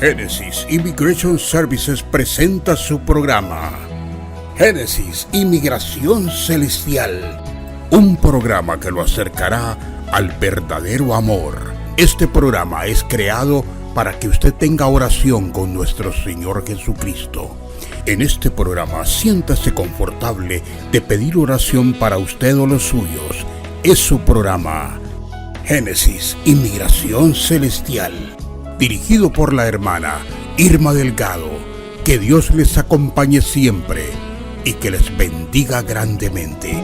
Genesis Immigration Services presenta su programa Génesis Inmigración Celestial, un programa que lo acercará al verdadero amor. Este programa es creado para que usted tenga oración con nuestro Señor Jesucristo. En este programa siéntase confortable de pedir oración para usted o los suyos. Es su programa Génesis Inmigración Celestial, dirigido por la hermana Irma Delgado. Que Dios les acompañe siempre y que les bendiga grandemente.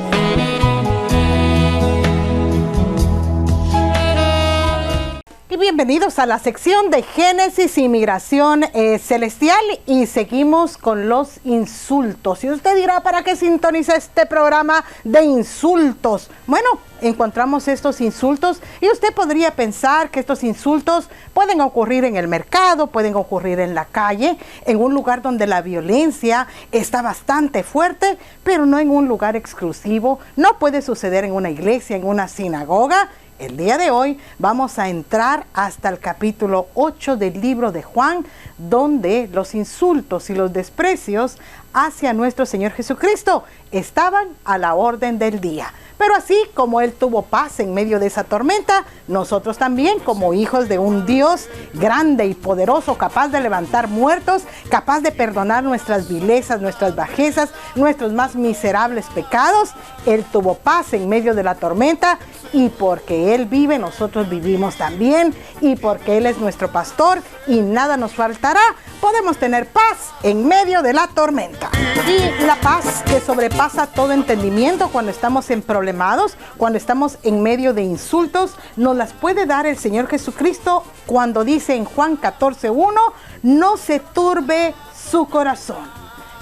Y bienvenidos a la sección de Génesis Inmigración Celestial, y seguimos con los insultos. Y usted dirá, ¿para qué sintoniza este programa de insultos? Bueno, encontramos estos insultos y usted podría pensar que estos insultos pueden ocurrir en el mercado, pueden ocurrir en la calle, en un lugar donde la violencia está bastante fuerte, pero no en un lugar exclusivo. No puede suceder en una iglesia, en una sinagoga. El día de hoy vamos a entrar hasta el capítulo 8 del libro de Juan, donde los insultos y los desprecios hacia nuestro Señor Jesucristo estaban a la orden del día. Pero así como Él tuvo paz en medio de esa tormenta, nosotros también, como hijos de un Dios grande y poderoso, capaz de levantar muertos, capaz de perdonar nuestras vilezas, nuestras bajezas, nuestros más miserables pecados, Él tuvo paz en medio de la tormenta, y porque Él vive, nosotros vivimos también, y porque Él es nuestro pastor y nada nos faltará, podemos tener paz en medio de la tormenta. Y la paz que sobrepasa todo entendimiento cuando estamos problemados, cuando estamos en medio de insultos, nos las puede dar el Señor Jesucristo cuando dice en Juan 14:1, no se turbe su corazón.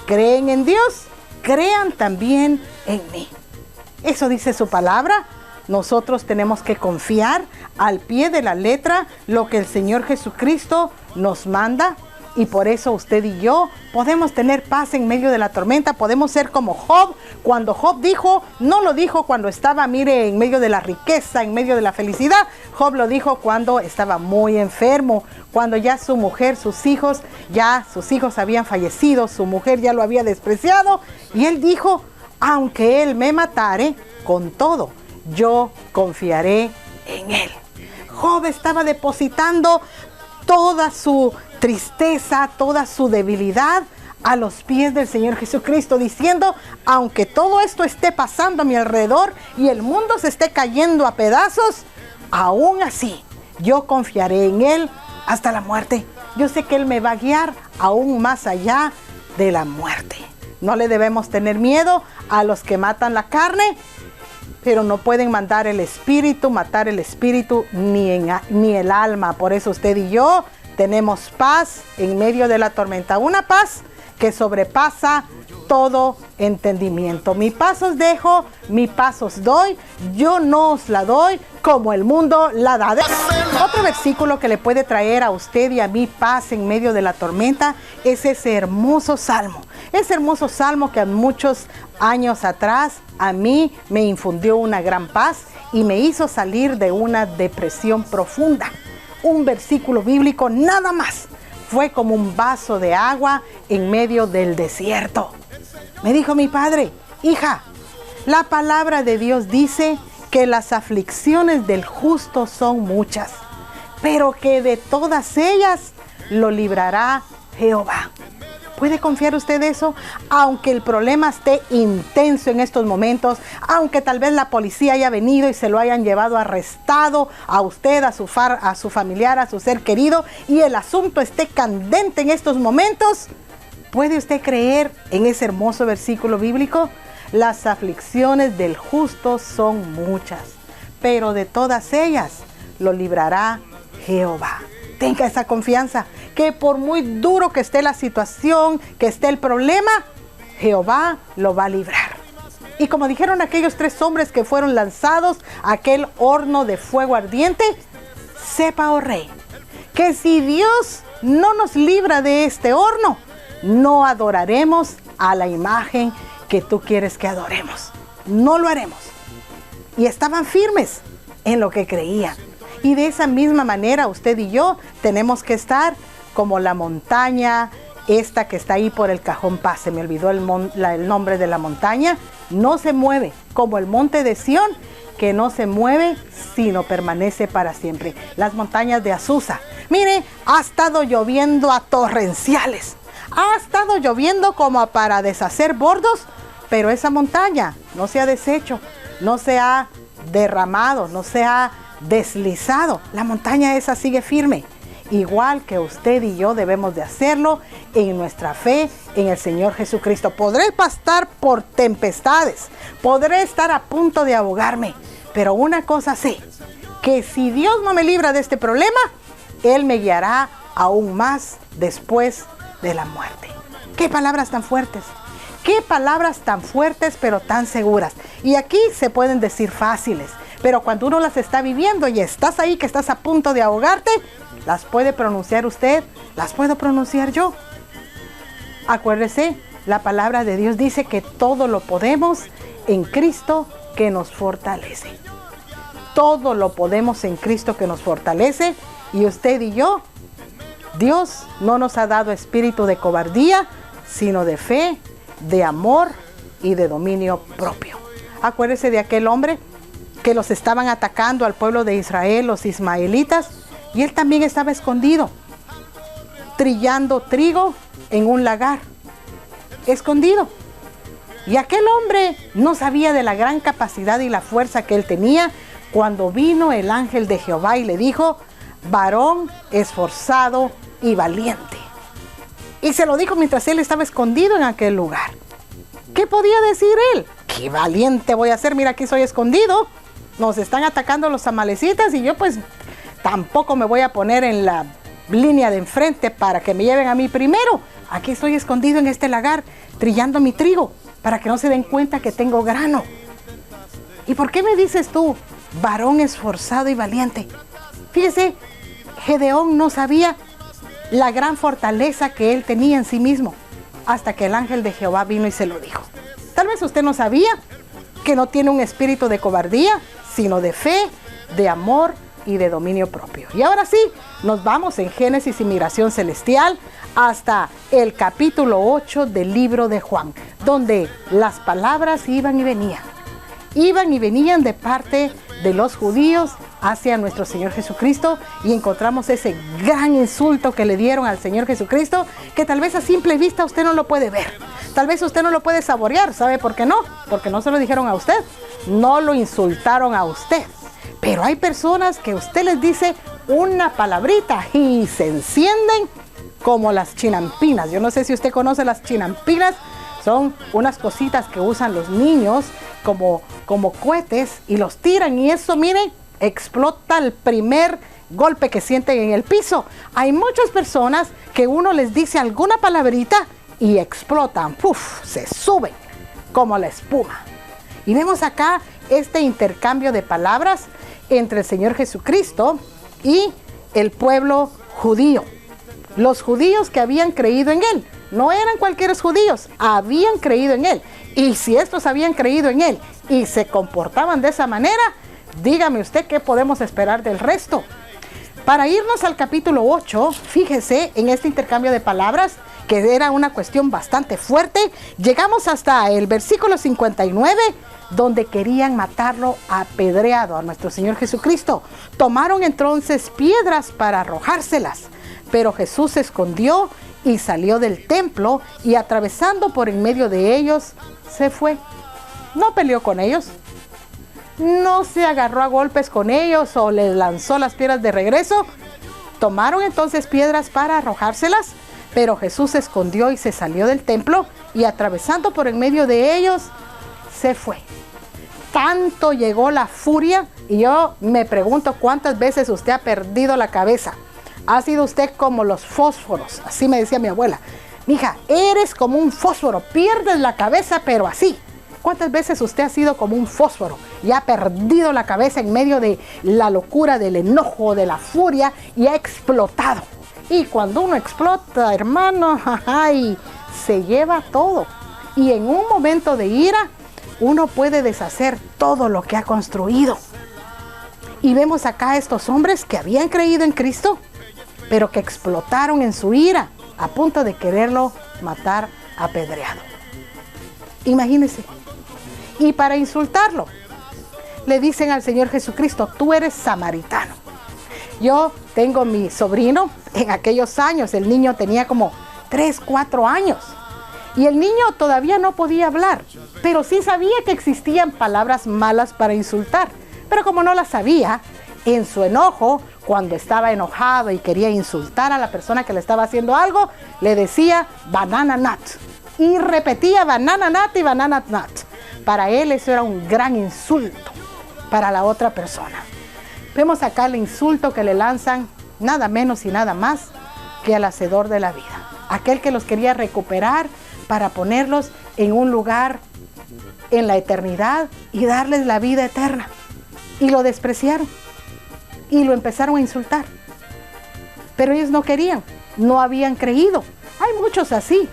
Creen en Dios, crean también en mí. Eso dice su palabra. Nosotros tenemos que confiar al pie de la letra lo que el Señor Jesucristo nos manda. Y por eso usted y yo podemos tener paz en medio de la tormenta. Podemos ser como Job. Cuando Job dijo, no lo dijo cuando estaba, mire, en medio de la riqueza, en medio de la felicidad. Job lo dijo cuando estaba muy enfermo, cuando ya su mujer, sus hijos habían fallecido, su mujer ya lo había despreciado. Y él dijo, aunque él me matare, con todo, yo confiaré en él. Job estaba depositando toda su tristeza, toda su debilidad a los pies del Señor Jesucristo, diciendo, aunque todo esto esté pasando a mi alrededor y el mundo se esté cayendo a pedazos, aún así yo confiaré en Él hasta la muerte. Yo sé que Él me va a guiar aún más allá de la muerte. No le debemos tener miedo a los que matan la carne, pero no pueden matar el espíritu ni el alma. Por eso usted y yo tenemos paz en medio de la tormenta, una paz que sobrepasa todo entendimiento. Mi paz os dejo, mi paz os doy, yo no os la doy como el mundo la da. Otro versículo que le puede traer a usted y a mí paz en medio de la tormenta es ese hermoso salmo que muchos años atrás a mí me infundió una gran paz y me hizo salir de una depresión profunda. Un versículo bíblico nada más fue como un vaso de agua en medio del desierto. Me dijo mi padre, hija, la palabra de Dios dice que las aflicciones del justo son muchas, pero que de todas ellas lo librará Jehová. ¿Puede confiar usted eso? Aunque el problema esté intenso en estos momentos, aunque tal vez la policía haya venido y se lo hayan llevado arrestado a usted, a su familiar, a su ser querido, y el asunto esté candente en estos momentos, ¿puede usted creer en ese hermoso versículo bíblico? Las aflicciones del justo son muchas, pero de todas ellas lo librará Jehová. Tenga esa confianza, que por muy duro que esté la situación, que esté el problema, Jehová lo va a librar. Y como dijeron aquellos 3 hombres que fueron lanzados a aquel horno de fuego ardiente, sepa, oh rey, que si Dios no nos libra de este horno, no adoraremos a la imagen que tú quieres que adoremos. No lo haremos. Y estaban firmes en lo que creían. Y de esa misma manera usted y yo tenemos que estar como la montaña esta que está ahí por el Cajón Paz, se me olvidó el nombre de la montaña, no se mueve, como el monte de Sión, que no se mueve, sino permanece para siempre. Las montañas de Azusa. Mire, ha estado lloviendo a torrenciales. Ha estado lloviendo como para deshacer bordos, pero esa montaña no se ha deshecho, no se ha derramado, no se ha deslizado. La montaña esa sigue firme. Igual que usted y yo debemos de hacerlo en nuestra fe en el Señor Jesucristo. Podré pasar por tempestades, podré estar a punto de ahogarme, pero una cosa sé, que si Dios no me libra de este problema, Él me guiará aún más después de la muerte. ¡Qué palabras tan fuertes! ¡Qué palabras tan fuertes pero tan seguras! Y aquí se pueden decir fáciles, pero cuando uno las está viviendo y estás ahí que estás a punto de ahogarte, las puede pronunciar usted, las puedo pronunciar yo. Acuérdese, la palabra de Dios dice que todo lo podemos en Cristo que nos fortalece. Todo lo podemos en Cristo que nos fortalece, y usted y yo, Dios no nos ha dado espíritu de cobardía, sino de fe, de amor y de dominio propio. Acuérdese de aquel hombre que los estaban atacando al pueblo de Israel, los ismaelitas, y él también estaba escondido, trillando trigo en un lagar, escondido. Y aquel hombre no sabía de la gran capacidad y la fuerza que él tenía cuando vino el ángel de Jehová y le dijo: varón esforzado y valiente. Y se lo dijo mientras él estaba escondido en aquel lugar. ¿Qué podía decir él? ¡Qué valiente voy a ser! Mira, aquí soy escondido. Nos están atacando los amalecitas y yo pues tampoco me voy a poner en la línea de enfrente para que me lleven a mí primero. Aquí estoy escondido en este lagar, trillando mi trigo, para que no se den cuenta que tengo grano. ¿Y por qué me dices tú, varón esforzado y valiente? Fíjese, Gedeón no sabía la gran fortaleza que él tenía en sí mismo, hasta que el ángel de Jehová vino y se lo dijo. Tal vez usted no sabía que no tiene un espíritu de cobardía, sino de fe, de amor y de dominio propio. Y ahora sí, nos vamos en Génesis y Migración Celestial hasta el capítulo 8 del libro de Juan, donde las palabras iban y venían de parte de los judíos hacia nuestro Señor Jesucristo, y encontramos ese gran insulto que le dieron al Señor Jesucristo, que tal vez a simple vista usted no lo puede ver, tal vez usted no lo puede saborear. ¿Sabe por qué no? Porque no se lo dijeron a usted, no lo insultaron a usted. Pero hay personas que usted les dice una palabrita y se encienden como las chinampinas. Yo no sé si usted conoce las chinampinas. Son unas cositas que usan los niños como cohetes y los tiran, y eso, miren, explota el primer golpe que sienten en el piso. Hay muchas personas que uno les dice alguna palabrita y explotan, ¡puf!, se suben como la espuma. Y vemos acá este intercambio de palabras entre el Señor Jesucristo y el pueblo judío. Los judíos que habían creído en Él, no eran cualquier judíos, habían creído en Él. Y si estos habían creído en Él y se comportaban de esa manera, dígame usted qué podemos esperar del resto. Para irnos al capítulo 8, fíjese en este intercambio de palabras, que era una cuestión bastante fuerte. Llegamos hasta el versículo 59, donde querían matarlo apedreado a nuestro Señor Jesucristo. Tomaron entonces piedras para arrojárselas, pero Jesús se escondió y salió del templo, y atravesando por en medio de ellos, se fue. No peleó con ellos, no se agarró a golpes con ellos o les lanzó las piedras de regreso. Tomaron entonces piedras para arrojárselas, pero Jesús se escondió y se salió del templo, y atravesando por en medio de ellos, se fue. Tanto llegó la furia, y yo me pregunto cuántas veces usted ha perdido la cabeza. Ha sido usted como los fósforos, así me decía mi abuela. Mija, eres como un fósforo, pierdes la cabeza, pero así. ¿Cuántas veces usted ha sido como un fósforo y ha perdido la cabeza en medio de la locura, del enojo, de la furia, y ha explotado? Y cuando uno explota, hermano, ¡ay!, se lleva todo. Y en un momento de ira, uno puede deshacer todo lo que ha construido. Y vemos acá a estos hombres que habían creído en Cristo, pero que explotaron en su ira a punto de quererlo matar apedreado. Imagínense. Y para insultarlo, le dicen al Señor Jesucristo, tú eres samaritano. Yo tengo mi sobrino, en aquellos años, el niño tenía como 3, 4 años. Y el niño todavía no podía hablar, pero sí sabía que existían palabras malas para insultar. Pero como no las sabía, en su enojo, cuando estaba enojado y quería insultar a la persona que le estaba haciendo algo, le decía banana nut. Y repetía banana nut y banana nut. Para él eso era un gran insulto para la otra persona. Vemos acá el insulto que le lanzan nada menos y nada más que al hacedor de la vida. Aquel que los quería recuperar para ponerlos en un lugar en la eternidad y darles la vida eterna. Y lo despreciaron y lo empezaron a insultar. Pero ellos no querían, no habían creído. Hay muchos así.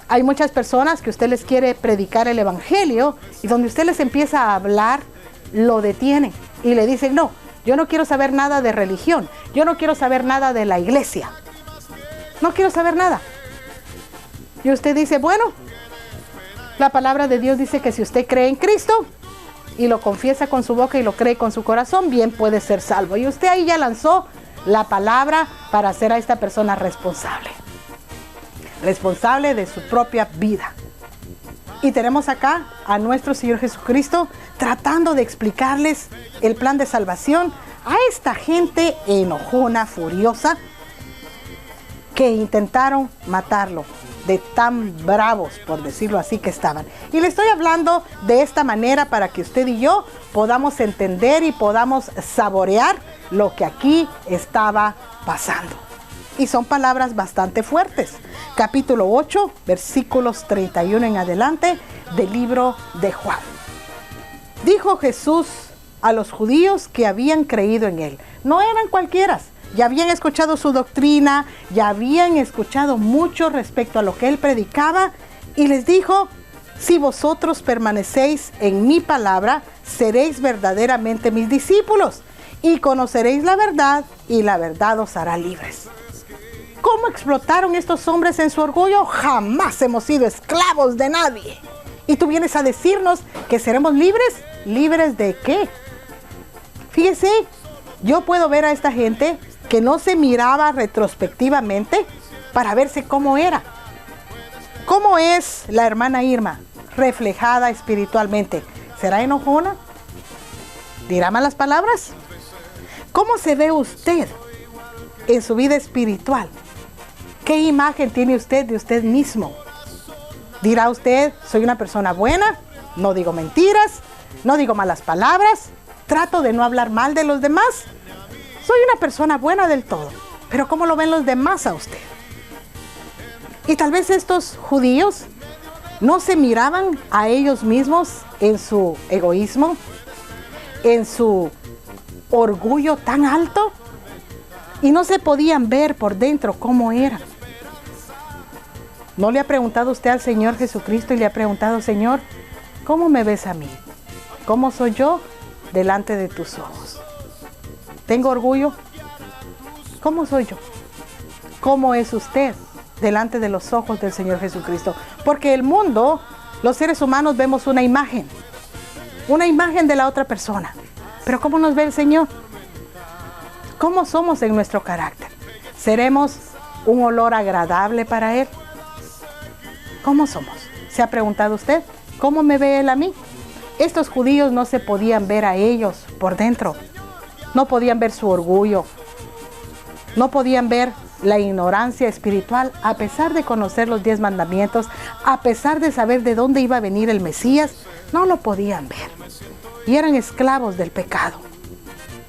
Hay muchas personas que usted les quiere predicar el evangelio y donde usted les empieza a hablar, lo detienen y le dicen, no, yo no quiero saber nada de religión, yo no quiero saber nada de la iglesia, no quiero saber nada. Y usted dice, bueno, la palabra de Dios dice que si usted cree en Cristo y lo confiesa con su boca y lo cree con su corazón, bien puede ser salvo. Y usted ahí ya lanzó la palabra para hacer a esta persona responsable de su propia vida. Y tenemos acá a nuestro Señor Jesucristo tratando de explicarles el plan de salvación a esta gente enojona, furiosa, que intentaron matarlo, de tan bravos, por decirlo así, que estaban. Y le estoy hablando de esta manera para que usted y yo podamos entender y podamos saborear lo que aquí estaba pasando. Y son palabras bastante fuertes. Capítulo 8, versículos 31 en adelante del libro de Juan. Dijo Jesús a los judíos que habían creído en él. No eran cualquiera. Ya habían escuchado su doctrina, ya habían escuchado mucho respecto a lo que él predicaba. Y les dijo, si vosotros permanecéis en mi palabra, seréis verdaderamente mis discípulos. Y conoceréis la verdad, y la verdad os hará libres. ¿Cómo explotaron estos hombres en su orgullo? Jamás hemos sido esclavos de nadie. Y tú vienes a decirnos que seremos libres. ¿Libres de qué? Fíjese, yo puedo ver a esta gente que no se miraba retrospectivamente para verse cómo era. ¿Cómo es la hermana Irma reflejada espiritualmente? ¿Será enojona? ¿Dirá malas palabras? ¿Cómo se ve usted en su vida espiritual? ¿Qué imagen tiene usted de usted mismo? ¿Dirá usted, soy una persona buena, no digo mentiras, no digo malas palabras, trato de no hablar mal de los demás? Soy una persona buena del todo. Pero ¿cómo lo ven los demás a usted? Y tal vez estos judíos no se miraban a ellos mismos en su egoísmo, en su orgullo tan alto, y no se podían ver por dentro cómo eran. ¿No le ha preguntado usted al Señor Jesucristo y le ha preguntado, Señor, ¿cómo me ves a mí? ¿Cómo soy yo delante de tus ojos? ¿Tengo orgullo? ¿Cómo soy yo? ¿Cómo es usted delante de los ojos del Señor Jesucristo? Porque el mundo, los seres humanos vemos una imagen de la otra persona. Pero ¿cómo nos ve el Señor? ¿Cómo somos en nuestro carácter? ¿Seremos un olor agradable para Él? ¿Cómo somos? ¿Se ha preguntado usted? ¿Cómo me ve Él a mí? Estos judíos no se podían ver a ellos por dentro. No podían ver su orgullo. No podían ver la ignorancia espiritual, a pesar de conocer los 10 mandamientos, a pesar de saber de dónde iba a venir el Mesías, no lo podían ver. Y eran esclavos del pecado.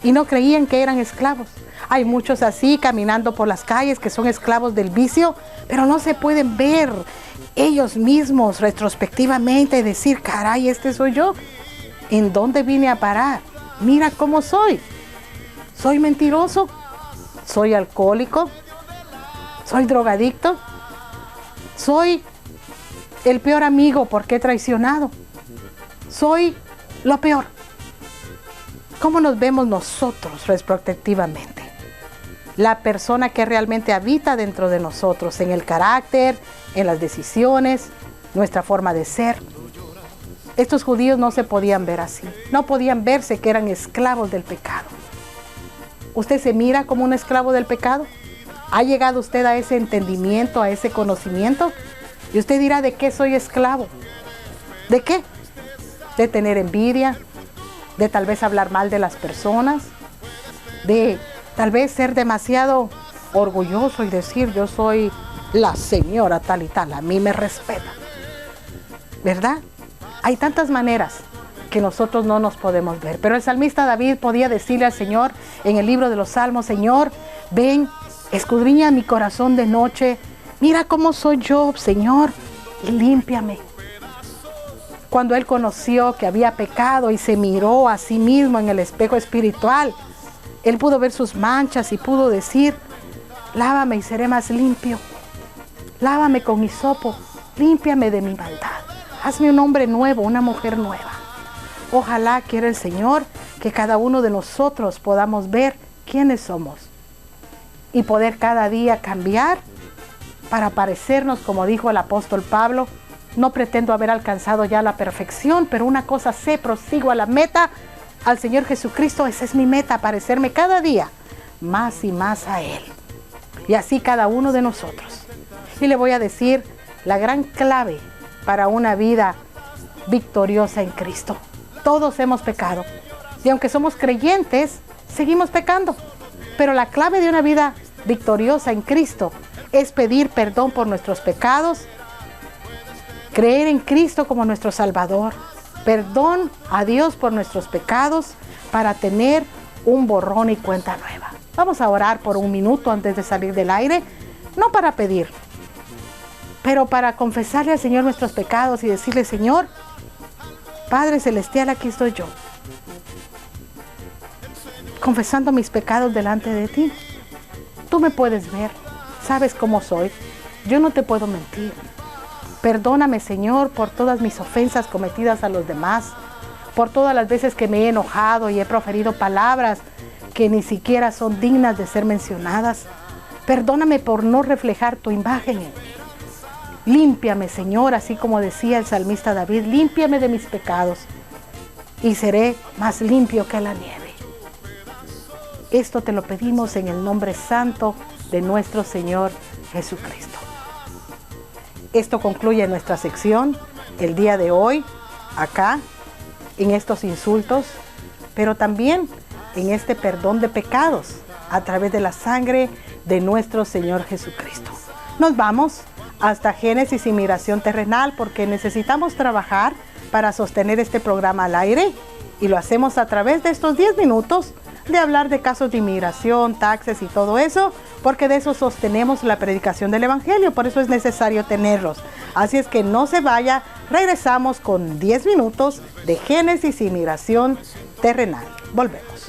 Y no creían que eran esclavos. Hay muchos así caminando por las calles que son esclavos del vicio, pero no se pueden ver ellos mismos retrospectivamente y decir, caray, este soy yo. ¿En dónde vine a parar? Mira cómo soy. ¿Soy mentiroso? ¿Soy alcohólico? ¿Soy drogadicto? ¿Soy el peor amigo porque he traicionado? ¿Soy lo peor? ¿Cómo nos vemos nosotros retrospectivamente? la persona que realmente habita dentro de nosotros, en el carácter, en las decisiones, nuestra forma de ser. Estos judíos no se podían ver así, no podían verse que eran esclavos del pecado. ¿Usted se mira como un esclavo del pecado? ¿Ha llegado usted a ese entendimiento, a ese conocimiento? Y usted dirá, ¿de qué soy esclavo? ¿De qué? De tener envidia, de tal vez hablar mal de las personas, de tal vez ser demasiado orgulloso y decir, yo soy la señora tal y tal, a mí me respeta. ¿Verdad? Hay tantas maneras que nosotros no nos podemos ver. Pero el salmista David podía decirle al Señor en el libro de los Salmos, Señor, ven, escudriña mi corazón de noche, mira cómo soy yo, Señor, y límpiame. Cuando él conoció que había pecado y se miró a sí mismo en el espejo espiritual, él pudo ver sus manchas y pudo decir, lávame y seré más limpio. Lávame con hisopo, límpiame de mi maldad. Hazme un hombre nuevo, una mujer nueva. Ojalá quiera el Señor que cada uno de nosotros podamos ver quiénes somos y poder cada día cambiar para parecernos, como dijo el apóstol Pablo. No pretendo haber alcanzado ya la perfección, pero una cosa sé, prosigo a la meta, al Señor Jesucristo. Esa es mi meta, parecerme cada día más y más a Él. Y así cada uno de nosotros. Y le voy a decir la gran clave para una vida victoriosa en Cristo. Todos hemos pecado. Y aunque somos creyentes, seguimos pecando. Pero la clave de una vida victoriosa en Cristo es pedir perdón por nuestros pecados, creer en Cristo como nuestro Salvador, perdón a Dios por nuestros pecados para tener un borrón y cuenta nueva. Vamos a orar por un minuto antes de salir del aire, no para pedir, pero para confesarle al Señor nuestros pecados y decirle, Señor, Padre Celestial, aquí estoy yo, confesando mis pecados delante de ti. Tú me puedes ver, sabes cómo soy, yo no te puedo mentir. Perdóname, Señor, por todas mis ofensas cometidas a los demás, por todas las veces que me he enojado y he proferido palabras que ni siquiera son dignas de ser mencionadas. Perdóname por no reflejar tu imagen en mí. Límpiame, Señor, así como decía el salmista David, límpiame de mis pecados y seré más limpio que la nieve. Esto te lo pedimos en el nombre santo de nuestro Señor Jesucristo. Esto concluye nuestra sección el día de hoy, acá, en estos insultos, pero también en este perdón de pecados a través de la sangre de nuestro Señor Jesucristo. Nos vamos hasta Génesis y Migración Terrenal porque necesitamos trabajar para sostener este programa al aire y lo hacemos a través de estos 10 minutos de hablar de casos de inmigración, taxes y todo eso, porque de eso sostenemos la predicación del Evangelio, por eso es necesario tenerlos. Así es que no se vaya, regresamos con 10 minutos de Génesis y Migración Terrenal. Volvemos.